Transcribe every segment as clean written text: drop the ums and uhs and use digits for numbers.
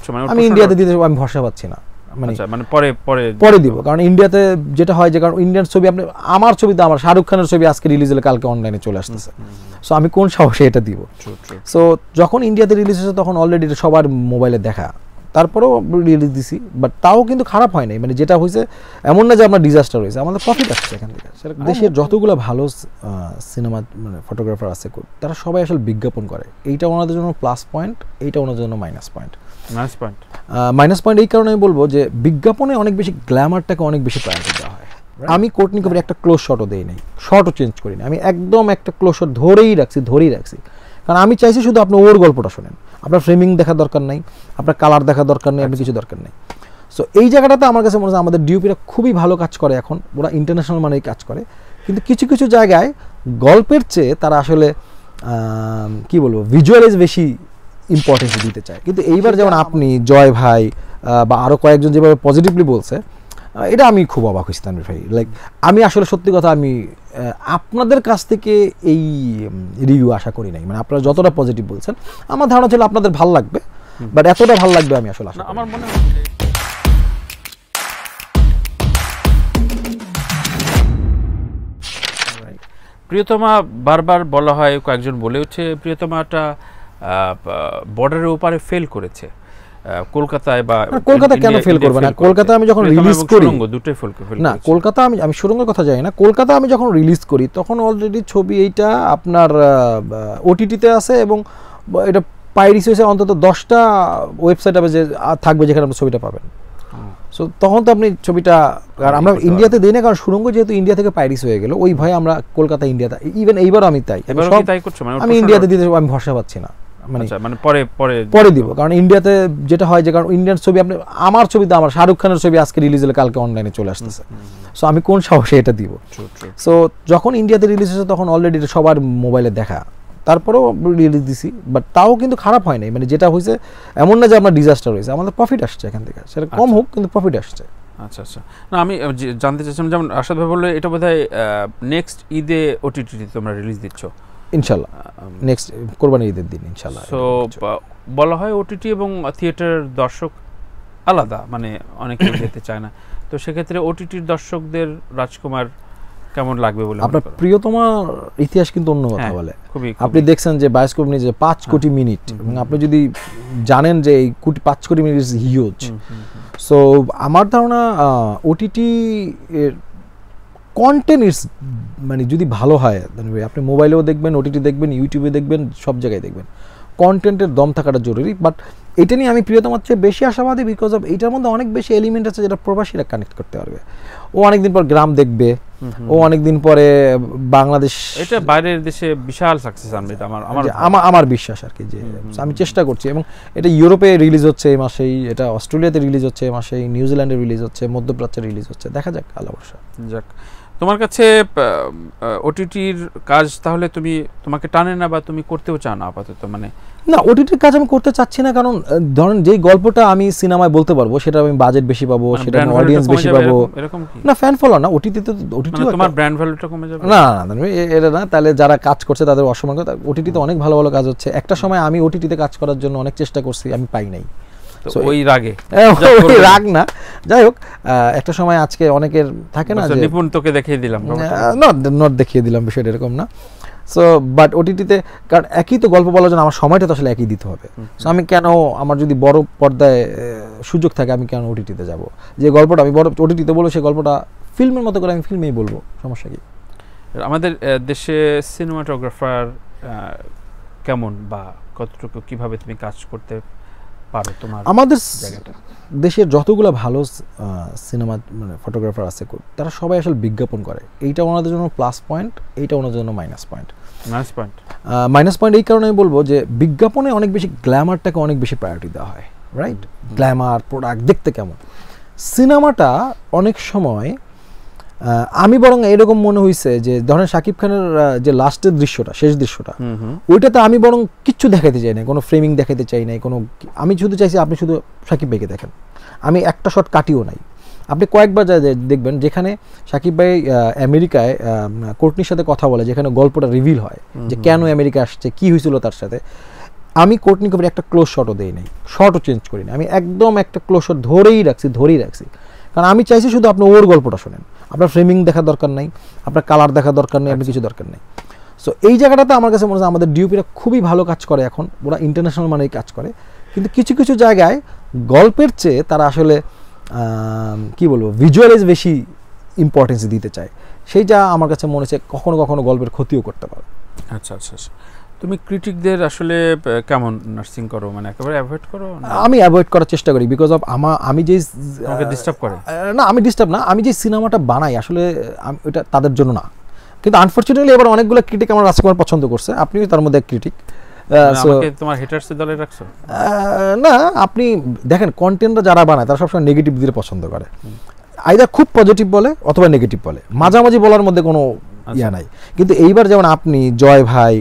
করছো? মানে আমি ইন্ডিয়াতে দিতে আমি ভরসা পাচ্ছি না, মানে পরে পরে পরে দিব। কারণ ইন্ডিয়াতে যেটা হয় যে, কারণ ইন্ডিয়ান ছবি আপনি আমার ছবিতে আমার শাহরুখ খানের ছবি আজকে রিলিজ হলে কালকে অনলাইনে চলে আসতেছে, সো আমি কোন সাহসে এটা দিব? সো যখন ইন্ডিয়াতে রিলিজ হয়েছে তখন অলরেডি এটা সবার মোবাইলে দেখা, তারপরেও রিলিজ দিছি, বাট তাও কিন্তু খারাপ হয় নাই। মানে যেটা হয়েছে এমন না যে আপনার ডিজাস্টার হয়েছে, আমাদের প্রফিট আসছে এখান থেকে। দেশের যতগুলো ভালো সিনেমা মানে ফটোগ্রাফার আছে তারা সবাই আসলে বিজ্ঞাপন করে, এইটা ওনাদের জন্য প্লাস পয়েন্ট, এইটা ওনাদের জন্য মাইনাস পয়েন্ট। মাইনাস পয়েন্ট এই কারণে আমি বলবো যে বিজ্ঞাপনে অনেক বেশি গ্ল্যামারটাকে অনেক বেশি প্রায়োরিটি দেওয়া হয়। আমি কোর্টনি কবির একটা ক্লোজ শটও দেই নাই, শটও চেঞ্জ করি না, আমি একদম একটা ক্লোজ শট ধরেই রাখছি। কারণ আমি চাইছি শুধু আপনি ওর গল্পটা শোনেন, আপনার ফ্রেমিং দেখার দরকার নাই, আপনার কালার দেখার দরকার নেই, আপনি কিছু দরকার নেই। সো এই জায়গাটাতে আমার কাছে মনে হয় আমাদের ডিওপিরা খুবই ভালো কাজ করে, এখন ওরা ইন্টারন্যাশনাল মানেই কাজ করে, কিন্তু কিছু কিছু জায়গায় গল্পের চেয়ে তারা আসলে কি বলবো ভিজুয়ালাইজ বেশি ইম্পর্টেন্স দিতে চায়। কিন্তু এইবার যেমন আপনি জয় ভাই বা আরও কয়েকজন যেভাবে পজিটিভলি বলছে, এটা আমি খুব অবাক হয়েছি তানভীর ভাই। লাইক আমি আসলে সত্যি কথা আমি আপনাদের কাছ থেকে এই রিভিউ আশা করি নাই। মানে আপনারা যতটা পজিটিভ বলছেন আমার ধারণা ছিল আপনাদের ভালো লাগবে, বাট এতটা ভালো লাগবে আমি আসলে আশা আমার মনে হয়। প্রিয়তমা বারবার বলা হয়, কয়েকজন বলেওছে প্রিয়তমাটা বর্ডারের ওপারে ফেল করেছে কলকাতায়, বা কলকাতা কেন ফেল করবে না? কলকাতা আমি যখন রিলিজ করি দুটোই ফেল না, কলকাতা আমি সুরঙ্গের কথা জানি না, কলকাতা আমি যখন রিলিজ করি তখন অলরেডি ছবি এইটা আপনার ওটিটিতে আছে এবং এটা পাইরেসি হয়েছে অন্তত 10টা ওয়েবসাইট আছে যে থাকবে যেখানে আপনি ছবিটা পাবেন। সো তখন তো আপনি ছবিটা, আর আমরা ইন্ডিয়াতে দিই না, কারণ সুরঙ্গ যেহেতু ইন্ডিয়া থেকে পাইরেসি হয়ে গেল, ওই ভয়ে আমরা কলকাতা ইন্ডিয়াতে, ইভেন এইবারও আমি তাই করছো। আমি ইন্ডিয়াতে দিতে আমি ভরসা পাচ্ছি না, মানে পরে পরে দিব। কারণ ইন্ডিয়াতে যেটা হয় যে, কারণ ইন্ডিয়ান ছবি আপনি আমার ছবিতে আমার শাহরুখ খানের ছবি আজকে রিলিজ হলে কালকে অনলাইনে চলে আসতেছে, সো আমি কোন সাহসে এটা দিব? সো যখন ইন্ডিয়াতে রিলিজ হয়েছে তখন অলরেডি এটা সবার মোবাইলে দেখা, তারপরেও রিলিজ দিছি, বাট তাও কিন্তু খারাপ হয় নাই। মানে যেটা হয়েছে এমন না যে আপনার ডিজাস্টার হয়েছে, আমাদের প্রফিট আসছে এখান থেকে, সেটা কম হোক কিন্তু প্রফিট আসছে। আচ্ছা আচ্ছা, না আমি জানতে চাইছিলাম, যেমন আসাদ ভাই বললো এটা বোধহয় নেক্সট ঈদে ওটিটিতে তোমরা রিলিজ দিচ্ছ ইনশাল্লাহ, নেক্সট কোরবানির ঈদের দিন ইনশাল্লাহ। সো বলা হয় ওটিটি এবং থিয়েটার দর্শক আলাদা, মানে অনেকে যেতে চায় না, তো সেক্ষেত্রে ওটিটির দর্শকদের রাজকুমার কেমন লাগবে বলে আপনার প্রিয়তমা ইতিহাস কিন্তু অন্য কথা বলে। আপনি দেখছেন যে বায়োস্কোপ নিয়ে যে 5 কোটি মিনিট, এবং আপনি যদি জানেন যে এই 5 কোটি মিনিট ইজ হিউজ। সো আমার ধারণা ওটিটি এর কন্টেন্ট ইজ মানে যদি ভালো হয়, আপনি মোবাইলেও দেখবেন, ওটিটি দেখবেন, ইউটিউবে দেখবেন, সব জায়গায় দেখবেন, কন্টেন্টের দম থাকাটা জরুরি। বাট এটা নিয়ে আমি প্রিয়তমার চেয়ে বেশি আশাবাদী, বিকজ অফ এইটার মধ্যে অনেক বেশি এলিমেন্ট আছে যেটা প্রবাসীরা কানেক্ট করতে পারবে। ও অনেকদিন পর গ্রাম দেখবে, ও অনেকদিন পরে বাংলাদেশ, এটা বাইরের দেশে বিশাল সাকসেস আনবে আমার বিশ্বাস আর কি। যে আমি চেষ্টা করছি, এবং এটা ইউরোপে রিলিজ হচ্ছে এই মাসেই, এটা অস্ট্রেলিয়াতে রিলিজ হচ্ছে এই মাসেই, নিউজিল্যান্ডে রিলিজ হচ্ছে, মধ্যপ্রাচ্যে রিলিজ হচ্ছে, দেখা যাক, আল্লাহ ভরসা। যাক, তোমার কাছে ওটিটির কাজ তাহলে তোমাকে টানে না, বা তুমি করতেও চাও না আপাতত? মানে না, ওটিটির কাজ আমি করতে চাচ্ছি না, কারণ ধরেন যেই গল্পটা আমি সিনেমায় বলতে পারবো সেটা আমি বাজেট বেশি পাবো, সেটা আমি অডিয়েন্স বেশি পাবো, না ফ্যান ফলো না, ওটিটিতে ওটিটি তোমার ব্র্যান্ড ভ্যালুটা কমে যাবে না, এটা না, তাহলে যারা কাজ করছে তাদের অসম্মান। ওটিটিতে অনেক ভালো ভালো কাজ হচ্ছে, একটা সময় আমি ওটিটিতে কাজ করার জন্য অনেক চেষ্টা করছি, আমি পাই নাই, ওই রাগে রাগ না, যাই হোক, একটা সময় আজকে অনেকের থাকে না যে নিপুণ তোকে দেখিয়ে দিলাম, নট দেখিয়ে দিলাম, বিষয়টা এরকম না। সো বাট ওটিটিতে, কারণ একই তো গল্প বলার জন্য আমার সময়টা তো আসলে একই দিতে হবে। সো আমি কেন, আমার যদি বড় পর্দায় সুযোগ থাকে আমি কেন ওটিটিতে যাব? যে গল্পটা আমি বড় ওটিটিতে বলবো সেই গল্পটা ফিল্মের মতো করে আমি ফিল্মেই বলবো, সমস্যা কি? আমাদের দেশে সিনেমাটোগ্রাফার কেমন, বা কতটুকু, কিভাবে তুমি কাজ করতে পারো তোমার আমাদের দেশের যতগুলো ভালো সিনেমা মানে ফটোগ্রাফার আছে তারা সবাই আসলে বিজ্ঞাপন করে, এইটা ওনাদের জন্য প্লাস পয়েন্ট, এইটা ওনাদের জন্য মাইনাস পয়েন্ট। মাইনাস পয়েন্ট এই কারণে আমি বলবো যে বিজ্ঞাপনে অনেক বেশি গ্ল্যামারটাকে অনেক বেশি প্রায়োরিটি দেওয়া হয়, রাইট? গ্ল্যামার, প্রোডাক্ট দেখতে কেমন। সিনেমাটা অনেক সময় আমি বরং এরকম মনে হয়েছে যে ধরেন শাকিব খানের যে লাস্টের দৃশ্যটা, শেষ দৃশ্যটা, ওইটাতে আমি বরং কিচ্ছু দেখাতে চাই না, কোনো ফ্রেমিং দেখাতে চাই নাই, কোনো, আমি শুধু চাইছি আপনি শুধু শাকিব ভাইকে দেখেন, আমি একটা শট কাটিও নাই। আপনি কয়েকবার দেখবেন যেখানে শাকিব ভাই আমেরিকায় কোর্টনির সাথে কথা বলে, যেখানে গল্পটা রিভিল হয় যে কেন আমেরিকা আসছে, কি হয়েছিল তার সাথে, আমি কোর্টনি কবির একটা ক্লোজ শটও দেই নাই, শটও চেঞ্জ করিনি, আমি একদম একটা ক্লোজ শট ধরেই রাখছি, কারণ আমি চাইছি শুধু আপনি ওর গল্পটা শোনেন, আপনার ফ্রেমিং দেখার দরকার নাই, আপনার কালার দেখার দরকার নেই, আপনি কিছু দরকার নেই। সো এই জায়গাটাতে আমার কাছে মনে হয় আমাদের ডিওপিরা খুবই ভালো কাজ করে, এখন ওরা ইন্টারন্যাশনাল মানেই কাজ করে, কিন্তু কিছু কিছু জায়গায় গল্পের চেয়ে তারা আসলে কি বলবো ভিজুয়ালাইজ বেশি ইম্পর্টেন্স দিতে চায়, সেইটা আমার কাছে মনে হচ্ছে কখনো কখনো গল্পের ক্ষতিও করতে পারে। আচ্ছা আচ্ছা আচ্ছা, তুমি ক্রিটিকদের আসলে কেমন নার্সিং করো, মানে একেবারে অ্যাভয়েড করো? আমি অ্যাভয়েড করার চেষ্টা করি, বিকজ অফ আমি যেই ডিস্টার্ব করে না, আমি ডিস্টার্ব না, আমি যে সিনেমাটা বানাই আসলে ওইটা তাদের জন্য না, কিন্তু আনফরচুনেটলি এবার অনেকগুলো ক্রিটিক আমার রাজকুমার পছন্দ করছে, আপনিও তার মধ্যে এক ক্রিটিক। তোমার হেটার্সের দলে রাখছো? না, আপনি দেখেন কন্টেন্টটা যারা বানায় তারা সবসময় নেগেটিভ দিতে পছন্দ করে, আইদার খুব পজিটিভ বলে অথবা নেগেটিভ বলে, মাঝামাঝি বলার মধ্যে কোনো ইয়া নাই। কিন্তু এইবার যেমন আপনি জয় ভাই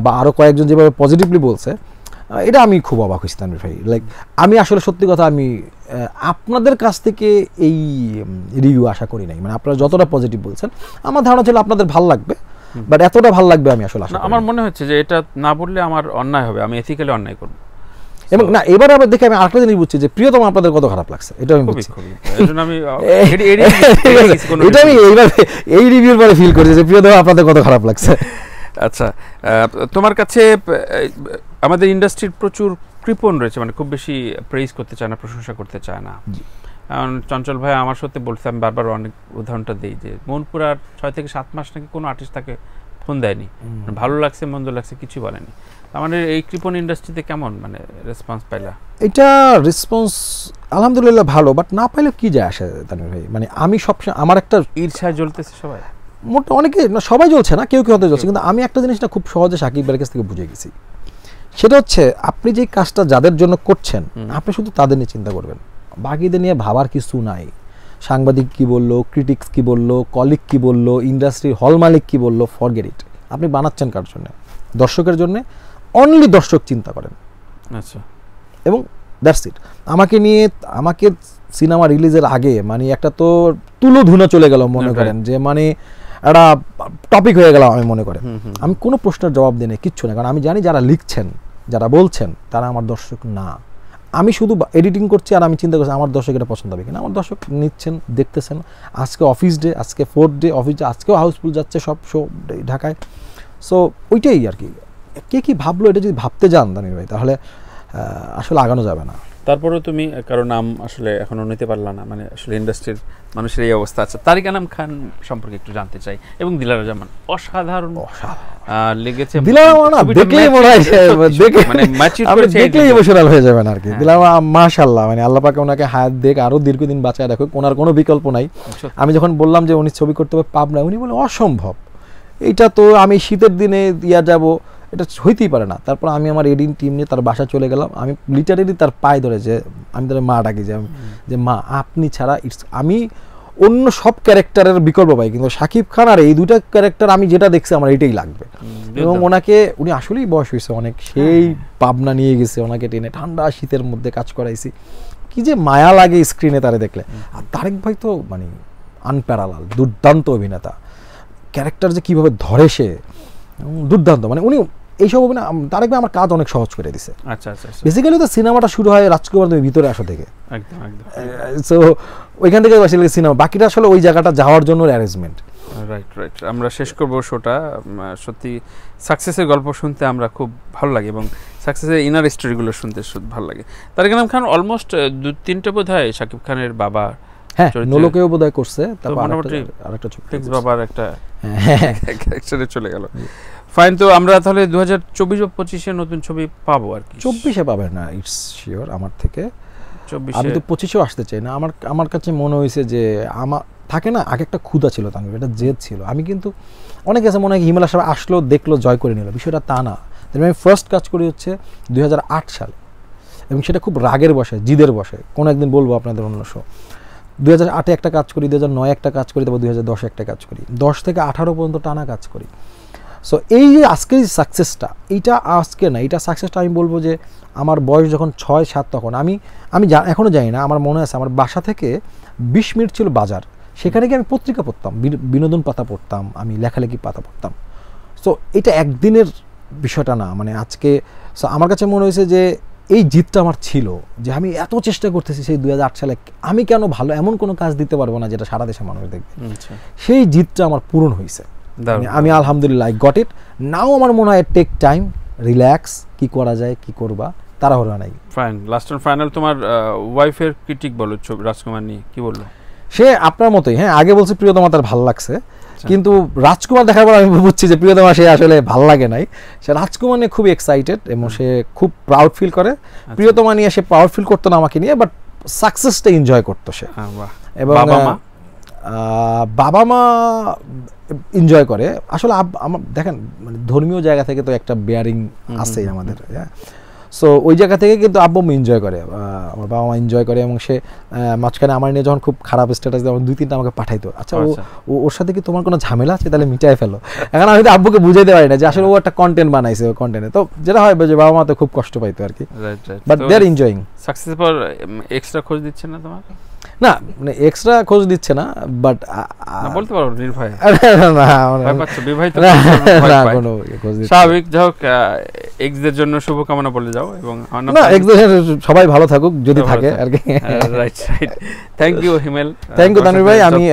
বা আরও কয়েকজন যেভাবে পজিটিভলি বলছে, এটা আমি খুব অবাক হয়েছি তানভীর ভাই। লাইক আমি আসলে সত্যি কথা আমি আপনাদের কাছ থেকে এই রিভিউ আশা করি নাই, মানে আপনারা যতটা পজিটিভ বলছেন আমার ধারণা ছিল আপনাদের ভালো লাগবে, বাট এতটা ভালো লাগবে আমি আসলে আশা করি। আমার মনে হচ্ছে যে এটা না বললে আমার অন্যায় হবে, আমি এথিক্যালি অন্যায় করব। এবং না এবার আবার দেখে আমি আরেকটা জিনিস বুঝছি যে প্রিয়তম আপনাদের কত খারাপ লাগছে, এটা আমি বুঝছি, এটা আমি এইবার এই রিভিউর পরে ফিল করেছি যে প্রিয়তম আপনাদের কত খারাপ লাগছে। আচ্ছা, তোমার কাছে আমাদের ইন্ডাস্ট্রির প্রচুর কৃপণ রয়েছে, মানে খুব বেশি প্রেইজ করতে চায় না, প্রশংসা করতে চায় না। কারণ চঞ্চল ভাই আমার সাথে বলছে, আমি বারবার অনেক উদাহরণটা দিই যে মনপুরার 6 থেকে 7 মাস নাকি কোনো আর্টিস্ট তাকে ফোন দেয়নি, ভালো লাগছে মন্দ লাগছে কিছু বলেনি। আমাদের এই কৃপণ ইন্ডাস্ট্রিতে কেমন মানে রেসপন্স পাইলা? এটা রেসপন্স আলহামদুলিল্লাহ ভালো, বাট না পাইলে কি যায় আসে তানভীর ভাই, মানে আমি সবসময় আমার একটা ঈর্ষায় জ্বলতেছে সবাই, মোটা অনেকে না, সবাই জ্বলছে না, কেউ কেউ হতে জ্বলছে, কিন্তু আমি একটা জিনিসটা খুব সহজে সাকিব ভাইয়ের কাছ থেকে বুঝে গেছি, সেটা হচ্ছে আপনি যে কাজটা যাদের জন্য করছেন আপনি শুধু তাদের নিয়ে চিন্তা করবেন, বাকিদের নিয়ে ভাবার কিছু নাই। সাংবাদিক কি বললো, ক্রিটিক্স কি বললো, কলিগ কি বললো, ইন্ডাস্ট্রির হল মালিক কি বললো, ফরগেট ইট। আপনি বানাচ্ছেন কার জন্য? দর্শকের জন্য, অনলি দর্শক চিন্তা করেন। আচ্ছা, এবং দ্যাটস ইট। আমাকে সিনেমা রিলিজের আগে মানে একটা তো তুলোধুনা চলে গেল মনে করেন, যে মানে একটা টপিক হয়ে গেল আমি মনে করেন। আমি কোনো প্রশ্নের জবাব দিই না, কিচ্ছু না, কারণ আমি জানি যারা লিখছেন যারা বলছেন তারা আমার দর্শক না। আমি শুধু এডিটিং করছি আর আমি চিন্তা করছি আমার দর্শক এটা পছন্দ হবে কিনা। আমার দর্শক নিচ্ছেন, দেখতেছেন। আজকে অফিস ডে, আজকে 4th ডে, অফিস ডে, আজকেও হাউসফুল যাচ্ছে সব শো ঢাকায়। সো ওইটাই আর কি, কে কী ভাবলো এটা যদি ভাবতে যান তানভীর ভাই তাহলে আসলে আগানো যাবে না। তারপরেও তুমি কারো নাম আসলে এখনো নিতে পারলা না, মানে আসলে ইন্ডাস্ট্রির মানুষের এই অবস্থা আছে। তারিক আনাম খান সম্পর্কে একটু জানতে চাই, এবং দিলারা জামান অসাধারণ লেগেছে। দেখলেই মনে হয় দেখলেই ইমোশনাল হয়ে যাবেন আর কি। দিলারা মাশাআল্লাহ, মানে আল্লাহ পাক ওনাকে হায়াত দেখ, আরো দীর্ঘদিন বাঁচায় রাখুক, ওনার কোনো বিকল্প নাই। আমি যখন বললাম যে উনি ছবি করতে হবে পাবনা, উনি বলে অসম্ভব, এইটা তো আমি শীতের দিনে দিয়া যাব, এটা হইতেই পারে না। তারপর আমি আমার এডিং টিম নিয়ে তার বাসা চলে গেলাম। আমি লিটারেলি তার পায়ে ধরে, যে আমি তার মা ডাকি, যে মা আপনি ছাড়া আমি অন্য সব ক্যারেক্টারের বিকল্প পাই, কিন্তু শাকিব খান আর এই দুটা ক্যারেক্টার আমি যেটা দেখছি আমার এটাই লাগবে। এবং ওনাকে, উনি আসলেই বয়স হয়েছে অনেক, সেই পাবনা নিয়ে গেছে ওনাকে টেনে, ঠান্ডা শীতের মধ্যে কাজ করাইছি, কি যে মায়া লাগে স্ক্রিনে তারে দেখলে। আর তারেক ভাই তো মানে আনপ্যারালাল, দুর্দান্ত অভিনেতা, ক্যারেক্টার যে কীভাবে ধরে সে দুর্দান্ত, মানে উনি এইসব অভিনয় তারেক ভাই আমার কাজ অনেক সহজ করে দিছে। আচ্ছা আচ্ছা, বেসিক্যালি তো সিনেমাটা শুরু হয় রাজকুমার তুমি ভিতরে আসো থেকে, একদম একদম। সো ওইখান থেকে আসলে সিনেমা, বাকিটা আসলে ওই জায়গাটা যাওয়ার জন্য অ্যারেঞ্জমেন্ট। Right right. আমরা শেষ করবো শোটা। সত্যি সাকসেসের গল্প শুনতে আমরা খুব ভালো লাগে, এবং সাকসেসের ইনার স্টোরিগুলো শুনতে ভালো লাগে। তারেক আনাম খান অলমোস্ট 2-3টা বোধ হয় শাকিব খানের বাবা, হ্যাঁ নোলকেও বোধ হয় করছে, তারপর আরেকটা ফিক্স বাবার একটা একসাথে চলে গেল। ফাইন। তো আমরা তাহলে 2024 বা 25-এ নতুন ছবি পাবো আর কি? 24-এ পাবেন না, ইটস শিওর আমার থেকে। আমি তো 25-এও আসতে চাই না। আমার কাছে মনে হয়েছে যে আমার থাকে না আগে একটা ক্ষুধা ছিল, তানভীর, একটা জেদ ছিল। আমি কিন্তু অনেক কাছে মনে হয় হিমালয় সাহেব আসলো, দেখলো, জয় করে নিল, বিষয়টা তা না। আমি ফার্স্ট কাজ করি হচ্ছে 2008 সালে, এবং সেটা খুব রাগের বসে, জিদের বসে, কোনো একদিন বলবো আপনাদের অন্য শো। 2008-এ একটা কাজ করি, 2009-এ একটা কাজ করি, তারপর 2010-এ একটা কাজ করি, 10 থেকে 18 পর্যন্ত টানা কাজ করি। সো এই যে আজকের সাকসেসটা, এইটা আজকে না, এইটা সাকসেসটা আমি বলবো যে আমার বয়স যখন 6-7 তখন আমি এখনও জানি না, আমার মনে আছে আমার বাসা থেকে 20 মিনিট ছিল বাজার, সেখানে গিয়ে আমি পত্রিকা পড়তাম, বিনোদন পাতা পড়তাম, আমি লেখালেখি পাতা পড়তাম। সো এটা একদিনের বিষয়টা না, মানে আজকে so আমার কাছে মনে হয়েছে যে এই জিতটা আমার ছিল, যে আমি এত চেষ্টা করতেছি সেই 2008 সালে, আমি কেন ভালো এমন কোনো কাজ দিতে পারবো না যেটা সারা দেশের মানুষ দেখবে। সেই জিতটা আমার পূরণ হয়েছে, আমি আলহামদুলিল্লাহ আই গট ইট নাও। আমার মনে হয় টেক টাইম, রিল্যাক্স, কি করা যায়, কি করবা, তাড়াহুড়া নাই। ফাইন, লাস্ট এন্ড ফাইনাল তোমার ওয়াইফের ক্রিটিক বলো রাজকুমার নিয়ে কি বললো? সে আপনার মতোই, হ্যাঁ আগে বলছে প্রিয়তমা তার ভালো লাগছে, কিন্তু রাজকুমার দেখার পর আমি বুঝছি যে প্রিয়তমা সে আসলে ভাল লাগে নাই। সে রাজকুমার নিয়ে খুবই এক্সাইটেড এবং সে খুব প্রাউড ফিল করে। প্রিয়তমা নিয়ে সে প্রাউড ফিল করতো না আমাকে নিয়ে, বাট সাকসেসটা এনজয় করতো সে। এবং বাবা মা এনজয় করে আসলে। আমার দেখেন মানে ধর্মীয় জায়গা থেকে তো একটা বেয়ারিং আছে আমাদের, হ্যাঁ। সো ওই জায়গা থেকে কিন্তু আব্বু এনজয় করে, আমার বাবা মা এনজয় করে। এবং সে মাঝখানে আমার নিয়ে যখন খুব খারাপ স্ট্যাটাস দেয় 2-3টা আমাকে পাঠাইতো, আচ্ছা ওর সাথে কি তোমার কোনো ঝামেলা আছে, তাহলে মিটাই ফেলো। এখন আমি তো আব্বুকে বুঝাইতে পারি না যে আসলে ও একটা কন্টেন্ট বানাইছে, ওই কন্টেন্টে তো যেটা হয় যে বাবা মা তো খুব কষ্ট পাইতো আর কি, but they are enjoying. Success পর এক্সট্রা খোঁজ দিচ্ছে না তোমার? না মানে এক্সট্রা খোঁজ দিচ্ছে না, বাট বলতে পারো নির্ভয়। না স্বাভাবিক। যাই হোক, এক্সদের জন্য শুভকামনা বলে যাও। এবং না এক্সদের সবাই ভালো থাকুক যদি থাকে আর কি। Right right, thank you Himel. Thank you Tanvir ভাই। আমি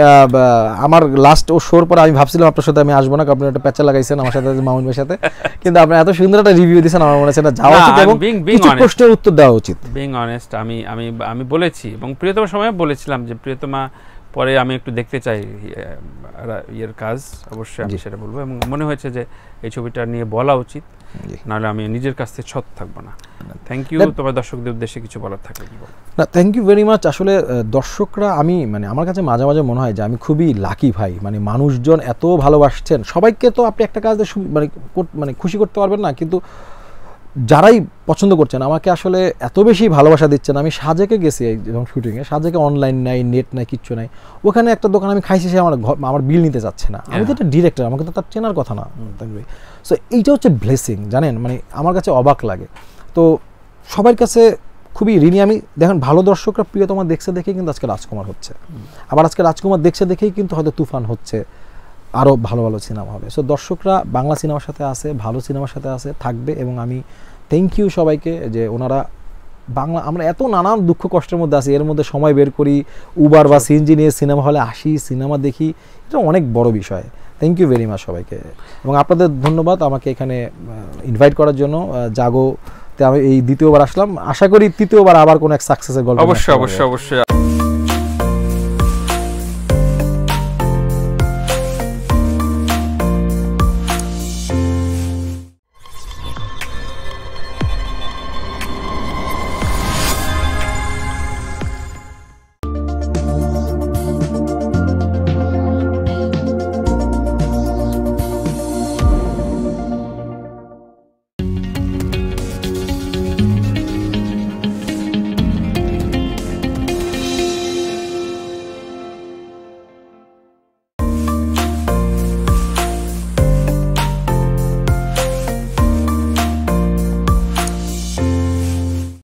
আমার লাস্ট ও শোর পরে আমি ভাবছিলাম আপনার সাথে আমি আসবো না, কারণ আপনি একটা প্যাচা লাগাইছেন আমার সাথে, মামুন ভাইয়ের সাথে, কিন্তু আপনি এত সুন্দর একটা রিভিউ দিয়েছেন, আমার মনে হচ্ছে না যাওয়া উচিত এবং কিছু প্রশ্নের উত্তর দেওয়া উচিত। বিং অনেস্ট, আমি বলেছি এবং প্রিয়তমার সময় বলেছিলাম যে প্রিয়তমা পরে আমি একটু দেখতে চাই ইয়ের কাজ, অবশ্যই আমি সেটা বলবো। এবং মনে হয়েছে যে এই ছবিটা নিয়ে বলা উচিত, নাহলে আমি নিজের কাছ থেকে সৎ থাকবো না। Thank you. তোমার দর্শকদের উদ্দেশ্যে কিছু বলার থাকলে কি বলো? না থ্যাংক ইউ ভেরি মাচ। আসলে দর্শকরা, আমি মানে আমার কাছে মাঝে মাঝে মনে হয় যে আমি খুবই লাকি ভাই, মানে মানুষজন এত ভালোবাসছেন। সবাইকে তো আপনি একটা কাজ মানে খুশি করতে পারবেন না, কিন্তু যারাই পছন্দ করছেন আমাকে আসলে এত বেশি ভালোবাসা দিচ্ছেন। আমি সাজেকে গেছি যখন শুটিংয়ে, সাজেকে অনলাইন নাই, নেট নাই, কিচ্ছু নাই। ওখানে একটা দোকান আমি খাইছি, সে আমার বিল নিতে চাচ্ছে না। আমি তো একটা ডিরেক্টর, আমাকে তো তার চেনার কথা না। সো এইটা হচ্ছে ব্লেসিং, জানেন, মানে আমার কাছে অবাক লাগে। তো সবার কাছে খুবই ঋণী আমি। দেখেন ভালো দর্শকরা প্রিয়তমা দেখছে দেখেই কিন্তু আজকে রাজকুমার হচ্ছে, আবার আজকে রাজকুমার দেখছে দেখেই কিন্তু হয়তো তুফান হচ্ছে, আরও ভালো ভালো সিনেমা হবে। সো দর্শকরা বাংলা সিনেমার সাথে আছে, ভালো সিনেমার সাথে আছে, থাকবে। এবং আমি থ্যাংক ইউ সবাইকে যে ওনারা বাংলা, আমরা এত নানান দুঃখ কষ্টের মধ্যে আছি, এর মধ্যে সময় বের করি, উবার বা সিএনজি নিয়ে সিনেমা হলে আসি, সিনেমা দেখি, এটা অনেক বড় বিষয়। থ্যাংক ইউ ভেরি মাচ সবাইকে। এবং আপনাদের ধন্যবাদ আমাকে এখানে ইনভাইট করার জন্য। জাগোতে আমি এই দ্বিতীয়বার আসলাম, আশা করি তৃতীয়বার আবার কোনো এক সাকসেসের গল্প। অবশ্যই অবশ্যই অবশ্যই।